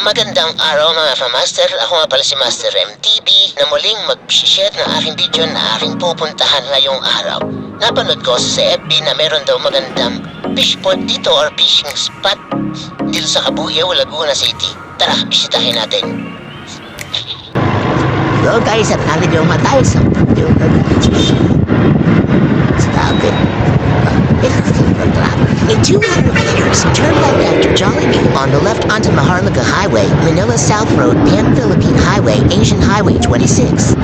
Magandang araw mga ka-master. Ako nga pala si Master MTV na muling mag-share ng aking video na aking pupuntahan ngayong araw. Napanood ko sa FB na meron daw magandang fish port dito or fishing spot dito sa Cabuyao, Laguna City. Tara, bisitahin natin. Hello guys, at nandito nga tayo sa Stop it. In 200 meters, turn left after Jollibee on the left onto Maharlika Highway, Manila South Road, Pan-Philippine Highway, Asian Highway 26.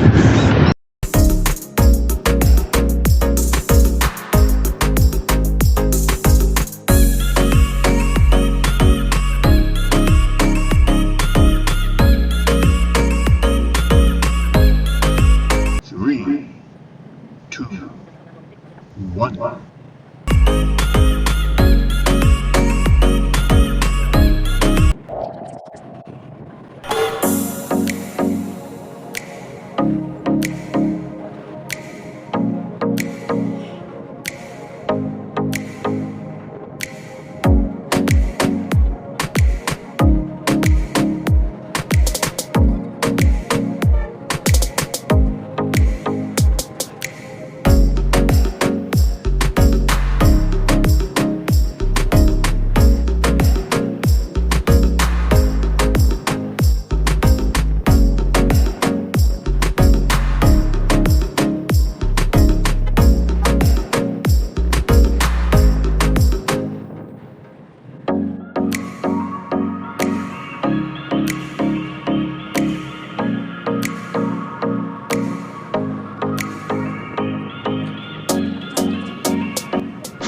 Three, two, one.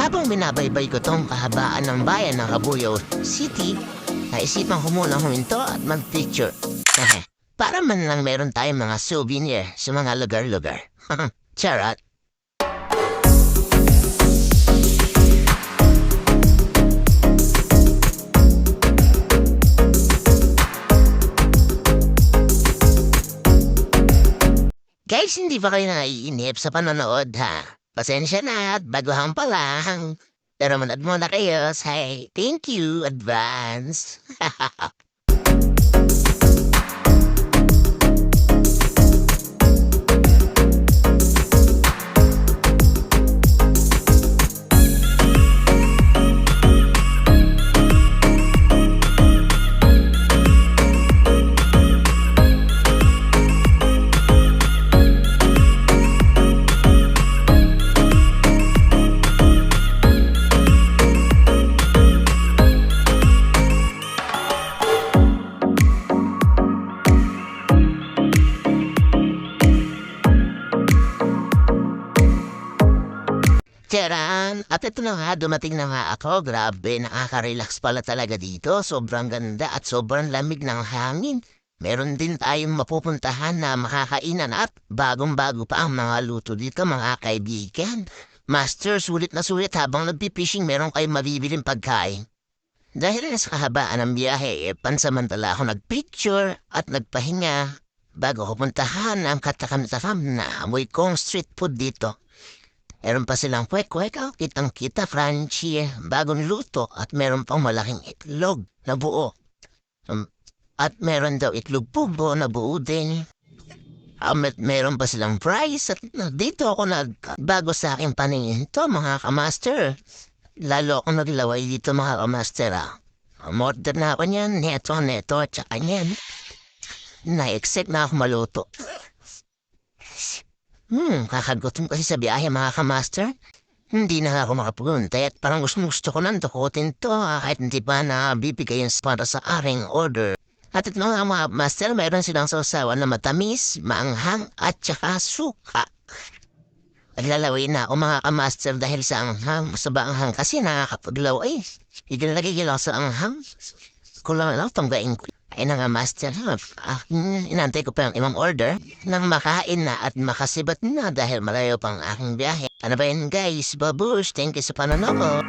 Habang binabaybay ko tong kahabaan ng bayan ng Cabuyao City, naisipan ko muna huminto at mag-picture. Para man lang meron tayong mga souvenir sa mga lugar-lugar. Charot. Guys, hindi ba kayo naiinip sa panonood ha? Pasensya na at baguhan pa lang. Pero manood muna kayo. Say, thank you, advance. Tiyaran, at ito na nga, dumating na nga ako. Grabe, nakaka-relax pala talaga dito. Sobrang ganda at sobrang lamig ng hangin. Meron din tayong mapupuntahan na makakainan at bagong-bago pa ang mga luto dito mga kaibigan. Master, sulit na sulit habang nagpipishing meron kayong mabibiling pagkain. Dahil sa kahabaan ng biyahe, pansamantala ako nagpicture at nagpahinga bago ko puntahan ang katakam-takam na amoy kong street food dito. Meron pa silang kwek-kwek, kitang-kita, crunchy, bagong luto at meron pang malaking itlog na buo. At meron daw itlog pugo na buo din. Meron pa silang fries at dito ako bago sa aking paningin to mga kamaster. Lalo ako naglaway dito mga kamaster. Umorder na ako niyan, neto, tsaka niyan. Na-expect na ako maluto. Kakagutom kasi sa biyahe mga kamaster. Hindi na ako makapunta at parang gusto ko nang dukutin to kahit hindi pa na bibigayin para sa aring order. At ito nga mga master, mayroon silang sausawan na matamis, maanghang at saka suka. Naglalaway na ako mga kamaster dahil sa anghang, sa baanghang kasi nakakapaglaw ay. Igalagay gila sa anghang. Kulang lang tanggain ko. Ay na nga master, inantay ko pa ang imang order nang makain na at makasibat na dahil malayo pang aking biyahe. Ano ba yun guys? Babush, thank you sa panonood.